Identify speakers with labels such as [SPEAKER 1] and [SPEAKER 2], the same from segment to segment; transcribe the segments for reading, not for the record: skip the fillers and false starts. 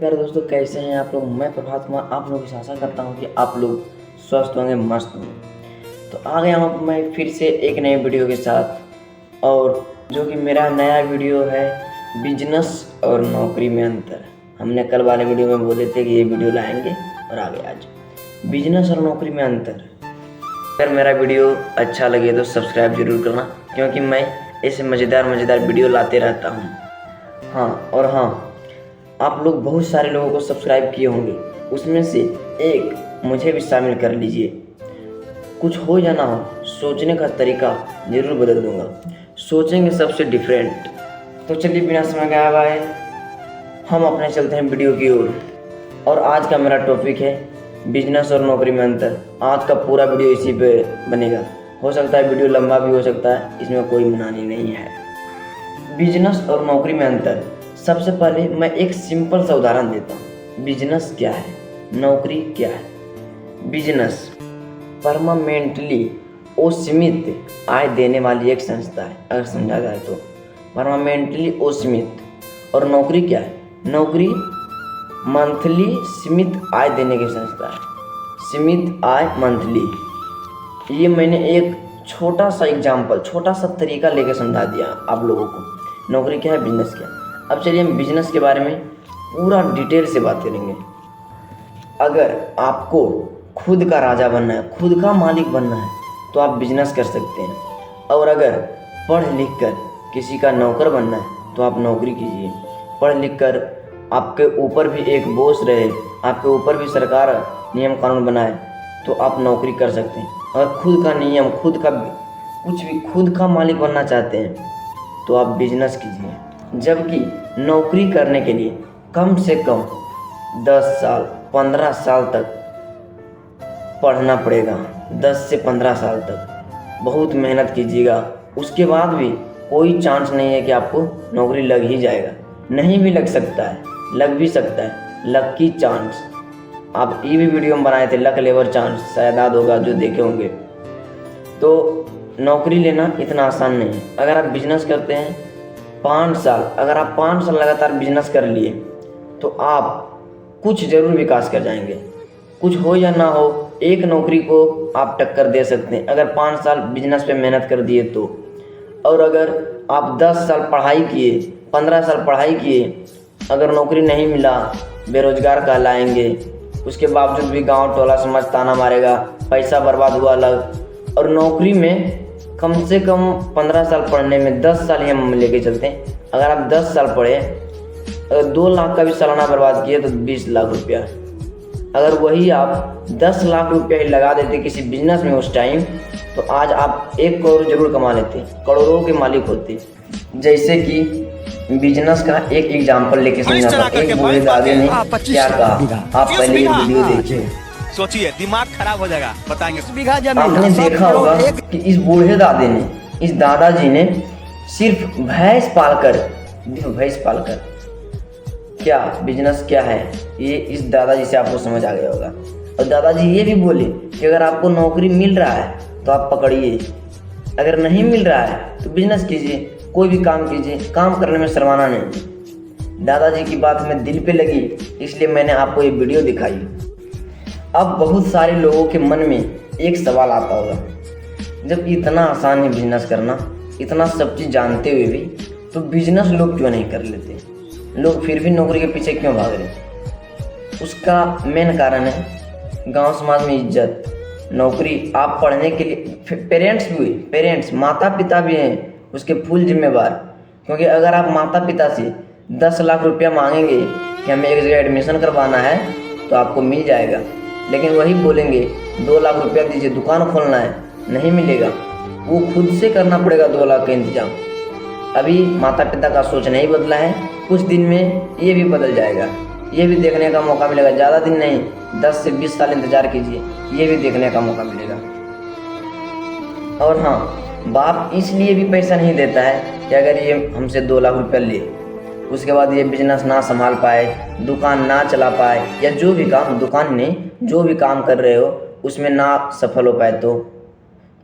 [SPEAKER 1] प्यारे दोस्तों, कैसे हैं आप लोग। मैं प्रभात कुमार आप लोगों की आशा करता हूं कि आप लोग स्वस्थ होंगे, मस्त होंगे। तो आ गया हूं मैं फिर से एक नए वीडियो के साथ, और जो कि मेरा नया वीडियो है बिजनेस और नौकरी में अंतर। हमने कल वाले वीडियो में बोले थे कि ये वीडियो लाएंगे और आ गया आज बिजनेस और नौकरी में अंतर। अगर मेरा वीडियो अच्छा लगे तो सब्सक्राइब जरूर करना, क्योंकि मैं ऐसे मज़ेदार वीडियो लाते रहता हूँ। हाँ, आप लोग बहुत सारे लोगों को सब्सक्राइब किए होंगे, उसमें से एक मुझे भी शामिल कर लीजिए। कुछ हो या ना हो, सोचने का तरीका जरूर बदल दूंगा, सोचेंगे सबसे डिफरेंट। तो चलिए बिना समय गवाए हम अपने चलते हैं वीडियो की ओर। और आज का मेरा टॉपिक है बिजनेस और नौकरी में अंतर। आज का पूरा वीडियो इसी पे बनेगा। हो सकता है वीडियो लंबा भी हो सकता है, इसमें कोई मनाही नहीं है। बिजनेस और नौकरी में अंतर। सबसे पहले मैं एक सिंपल सा उदाहरण देता हूँ। बिजनेस क्या है, नौकरी क्या है। बिजनेस परमानेंटली असीमित आय देने वाली एक संस्था है, अगर समझा जाए तो परमानेंटली असीमित। और नौकरी क्या है, नौकरी मंथली सीमित आय देने की संस्था है, सीमित आय मंथली। ये मैंने एक छोटा सा एग्जाम्पल, छोटा सा तरीका लेके समझा दिया आप लोगों को। नौकरी क्या है, बिजनेस क्या है। अब चलिए हम बिजनेस के बारे में पूरा डिटेल से बात करेंगे। अगर आपको खुद का राजा बनना है, खुद का मालिक बनना है, तो आप बिजनेस कर सकते हैं। और अगर पढ़ लिख कर किसी का नौकर बनना है तो आप नौकरी कीजिए। पढ़ लिख कर आपके ऊपर भी एक बॉस रहे, आपके ऊपर भी सरकार नियम कानून बनाए, तो आप नौकरी कर सकते हैं। और खुद का नियम, खुद का कुछ भी, खुद का मालिक बनना चाहते हैं तो आप बिजनेस कीजिए। जबकि नौकरी करने के लिए कम से कम 10 साल 15 साल तक पढ़ना पड़ेगा। 10 से 15 साल तक बहुत मेहनत कीजिएगा। उसके बाद भी कोई चांस नहीं है कि आपको नौकरी लग ही जाएगा। नहीं भी लग सकता है, लग भी सकता है। लक की चांस, आप ये भी वीडियो में बनाए थे, लक लेबर चांस, शायद याद होगा जो देखे होंगे। तो नौकरी लेना इतना आसान नहीं है। अगर आप बिजनेस करते हैं 5 साल, अगर आप 5 साल लगातार बिजनेस कर लिए तो आप कुछ ज़रूर विकास कर जाएंगे। कुछ हो या ना हो, एक नौकरी को आप टक्कर दे सकते हैं अगर 5 साल बिजनेस पे मेहनत कर दिए तो। और अगर आप 10 साल पढ़ाई किए, 15 साल पढ़ाई किए, अगर नौकरी नहीं मिला, बेरोजगार कहलाएंगे। उसके बावजूद भी गांव टोला समाज ताना मारेगा, पैसा बर्बाद हुआ अलग। और नौकरी में कम से कम 15 साल पढ़ने में 10 साल ही हम लेके चलते हैं। अगर आप 10 साल पढ़े, अगर 2 लाख का भी सालाना बर्बाद किए तो 20 लाख रुपया। अगर वही आप 10 लाख रुपया ही लगा देते किसी बिजनेस में उस टाइम, तो आज आप 1 करोड़ जरूर कमा लेते, करोड़ों के मालिक होते। जैसे कि बिजनेस का एक एग्जाम्पल लेके समझाता हूं। एक बूढ़े दादी ने क्या कहा, आप पहले ये वीडियो देखिए।
[SPEAKER 2] सोचिए, दिमाग खराब हो जाएगा। बताएंगे बीघा
[SPEAKER 1] आपने देखा होगा कि इस बूढ़े दादी ने, इस दादाजी ने सिर्फ भैंस पालकर क्या बिजनेस क्या है, ये इस दादाजी से आपको समझ आ गया होगा। और दादाजी ये भी बोले कि अगर आपको नौकरी मिल रहा है तो आप पकड़िए, अगर नहीं मिल रहा है तो बिजनेस कीजिए, कोई भी काम कीजिए, काम करने में शर्माना नहीं। दादाजी की बात में दिल पे लगी, इसलिए मैंने आपको ये वीडियो दिखाई। अब बहुत सारे लोगों के मन में एक सवाल आता होगा, जब इतना आसान है बिजनेस करना, इतना सब चीज़ जानते हुए भी, तो बिजनेस लोग क्यों नहीं कर लेते, लोग फिर भी नौकरी के पीछे क्यों भाग रहे। उसका मेन कारण है गांव समाज में इज्जत। नौकरी आप पढ़ने के लिए, पेरेंट्स माता पिता भी हैं उसके फुल जिम्मेवार। क्योंकि अगर आप माता पिता से 10 लाख रुपया मांगेंगे कि हमें एक जगह एडमिशन करवाना है तो आपको मिल जाएगा, लेकिन वही बोलेंगे 2 लाख रुपया दीजिए, दुकान खोलना है, नहीं मिलेगा। वो खुद से करना पड़ेगा 2 लाख का इंतजाम। अभी माता पिता का सोच नहीं बदला है, कुछ दिन में ये भी बदल जाएगा, ये भी देखने का मौका मिलेगा। ज़्यादा दिन नहीं, 10 से 20 साल इंतजार कीजिए, ये भी देखने का मौका मिलेगा। और हाँ, बाप इसलिए भी पैसा नहीं देता है कि अगर ये हमसे 2 लाख रुपया ले, उसके बाद ये बिजनेस ना संभाल पाए, दुकान ना चला पाए, या जो भी काम, दुकान नहीं, जो भी काम कर रहे हो उसमें ना सफल हो पाए, तो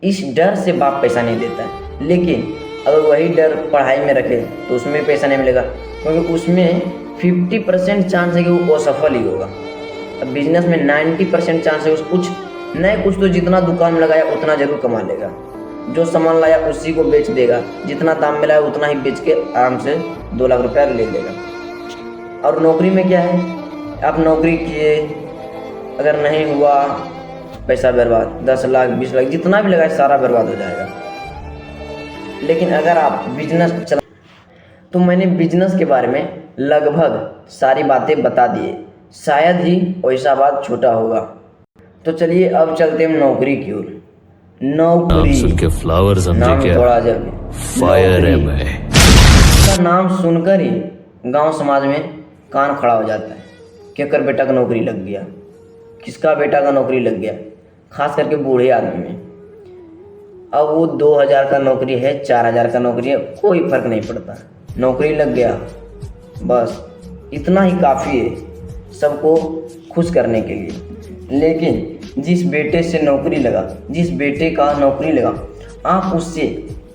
[SPEAKER 1] इस डर से बाप पैसा नहीं देता है। लेकिन अगर वही डर पढ़ाई में रखे तो उसमें पैसा नहीं मिलेगा, क्योंकि उसमें 50% चांस है कि वो असफल ही होगा। अब बिजनेस में 90% चांस है उस कुछ नहीं कुछ तो जितना दुकान में लगाया उतना जरूर कमा लेगा। जो सामान लाया उसी को बेच देगा, जितना दाम मिला है उतना ही बेच के आराम से 2 लाख रुपया ले लेगा। और नौकरी में क्या है, आप नौकरी किए, अगर नहीं हुआ पैसा बर्बाद, 10 लाख 20 लाख जितना भी लगाए सारा बर्बाद हो जाएगा। लेकिन अगर आप बिजनेस चला, तो मैंने बिजनेस के बारे में लगभग सारी बातें बता दिए, शायद ही वैसा बात छोटा होगा। तो चलिए अब चलते हैं नौकरी की ओर। नौकरी
[SPEAKER 3] सुन के फ्लावर समझे
[SPEAKER 1] नाम
[SPEAKER 3] क्या?
[SPEAKER 1] थोड़ा जब
[SPEAKER 3] फायर है मैं।
[SPEAKER 1] इसका नाम सुनकर ही गांव समाज में कान खड़ा हो जाता है कि अकर बेटा का नौकरी लग गया, किसका बेटा का नौकरी लग गया, खास करके बूढ़े आदमी में। अब वो 2000 का नौकरी है, 4000 का नौकरी है, कोई फर्क नहीं पड़ता, नौकरी लग गया बस इतना ही काफ़ी है सबको खुश करने के लिए। लेकिन जिस बेटे से नौकरी लगा, जिस बेटे का नौकरी लगा, आप उससे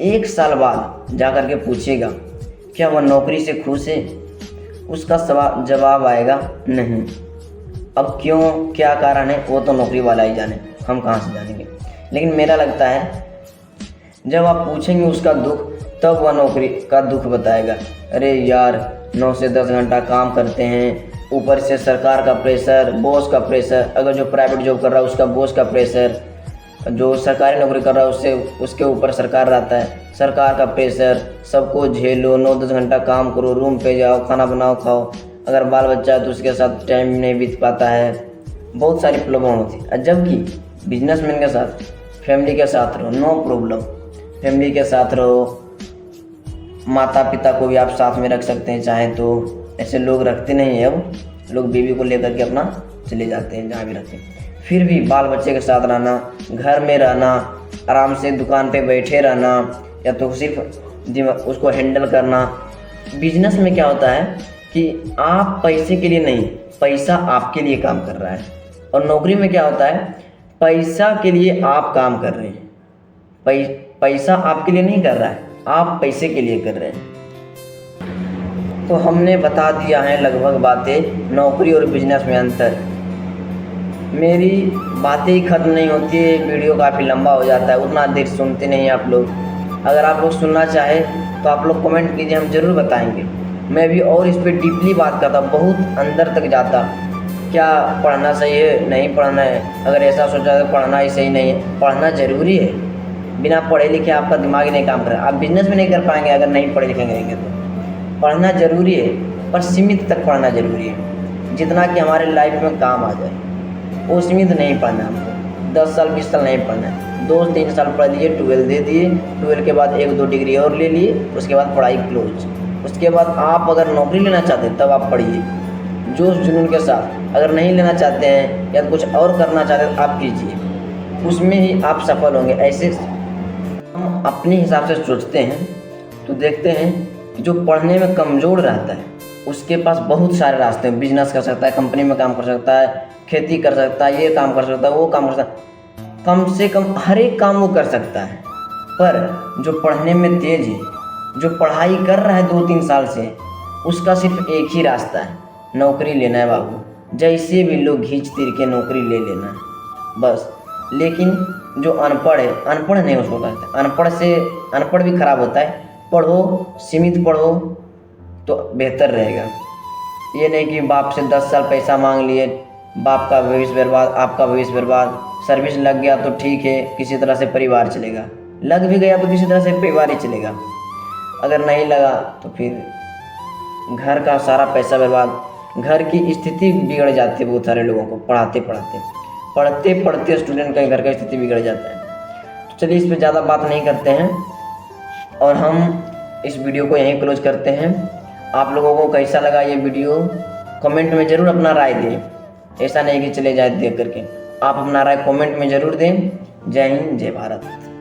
[SPEAKER 1] 1 साल बाद जा कर के पूछिएगा क्या वह नौकरी से खुश है, उसका जवाब आएगा नहीं। अब क्यों, क्या कारण है वो तो नौकरी वाला ही जाने, हम कहाँ से जानेंगे। लेकिन मेरा लगता है जब आप पूछेंगे उसका दुख, तब वह नौकरी का दुख बताएगा। अरे यार 9 से 10 घंटा काम करते हैं, ऊपर से सरकार का प्रेशर, बॉस का प्रेशर, अगर जो प्राइवेट जॉब कर रहा है उसका बॉस का प्रेशर, जो सरकारी नौकरी कर रहा है उससे उसके ऊपर सरकार रहता है, सरकार का प्रेशर, सबको झेलो, 9-10 घंटा काम करो, रूम पे जाओ, खाना बनाओ खाओ, अगर बाल बच्चा है तो उसके साथ टाइम नहीं बीत पाता है, बहुत सारी प्रॉब्लम होती है। जबकि बिजनेसमैन के साथ फैमिली के साथ रहो, नो प्रॉब्लम, फैमिली के साथ रहो, माता पिता को भी आप साथ में रख सकते हैं चाहें तो। ऐसे लोग रखते नहीं हैं, अब लोग बीवी को लेकर के अपना चले जाते हैं जहाँ भी रहते हैं। फिर भी बाल बच्चे के साथ रहना, घर में रहना, आराम से दुकान पे बैठे रहना, या तो सिर्फ उसको हैंडल करना। बिजनेस में क्या होता है कि आप पैसे के लिए नहीं, पैसा आपके लिए काम कर रहा है। और नौकरी में क्या होता है, पैसा के लिए आप काम कर रहे हैं, पैसा आपके लिए नहीं कर रहा है, आप पैसे के लिए कर रहे हैं। तो हमने बता दिया है लगभग बातें नौकरी और बिजनेस में अंतर। मेरी बातें ही ख़त्म नहीं होती है, वीडियो काफ़ी लंबा हो जाता है, उतना देर सुनते नहीं आप लोग। अगर आप लोग सुनना चाहें तो आप लोग कमेंट कीजिए, हम ज़रूर बताएंगे। मैं भी और इस पर डीपली बात करता, बहुत अंदर तक जाता, क्या पढ़ना सही है, नहीं पढ़ना है। अगर ऐसा सोचा तो पढ़ना ही सही नहीं है, पढ़ना ज़रूरी है। बिना पढ़े लिखे आपका दिमाग ही नहीं काम कर रहा, आप बिजनेस में नहीं कर पाएंगे अगर नहीं पढ़े लिखेंगे रहेंगे तो। पढ़ना ज़रूरी है, पर सीमित तक पढ़ना ज़रूरी है, जितना कि हमारे लाइफ में काम आ जाए। वो सीमित नहीं पढ़ना हमको, 10 साल 20 साल नहीं पढ़ना है, 2-3 साल पढ़ लिए, 12 दे दिए, 12 के बाद 1-2 डिग्री और ले लिए, उसके बाद पढ़ाई क्लोज। उसके बाद आप अगर नौकरी लेना चाहते हैं तब आप पढ़िए जोश जुनून के साथ। अगर नहीं लेना चाहते हैं या कुछ और करना चाहते हैं आप कीजिए, उसमें ही आप सफल होंगे। ऐसे हम अपने हिसाब से सोचते हैं तो देखते हैं कि जो पढ़ने में कमज़ोर रहता है उसके पास बहुत सारे रास्ते हैं। बिजनेस कर सकता है, कंपनी में काम कर सकता है, खेती कर सकता है, ये काम कर सकता है, वो काम कर सकता है, कम से कम हर एक काम वो कर सकता है। पर जो पढ़ने में तेज है, जो पढ़ाई कर रहा है 2-3 साल से, उसका सिर्फ एक ही रास्ता है, नौकरी लेना है बाबू। जैसे भी लोग घींच तीर के नौकरी ले लेना है बस। लेकिन जो अनपढ़ है, अनपढ़ नहीं उसको कहते, अनपढ़ भी खराब होता है। पढ़ो, सीमित पढ़ो तो बेहतर रहेगा। ये नहीं कि बाप से 10 साल पैसा मांग लिए, बाप का भविष्य बर्बाद, आपका भविष्य बर्बाद। सर्विस लग गया तो ठीक है, किसी तरह से परिवार चलेगा, लग भी गया तो किसी तरह से परिवार ही चलेगा, अगर नहीं लगा तो फिर घर का सारा पैसा बर्बाद, घर की स्थिति बिगड़ जाती है। बहुत सारे लोगों को पढ़ते पढ़ते स्टूडेंट का घर का स्थिति बिगड़ जाता है। तो चलिए इस पर ज़्यादा बात नहीं करते हैं और हम इस वीडियो को यहीं क्लोज करते हैं। आप लोगों को कैसा लगा ये वीडियो कमेंट में ज़रूर अपना राय दें। ऐसा नहीं कि चले जाए देख करके, आप अपना राय कमेंट में ज़रूर दें। जय हिंद, जय भारत।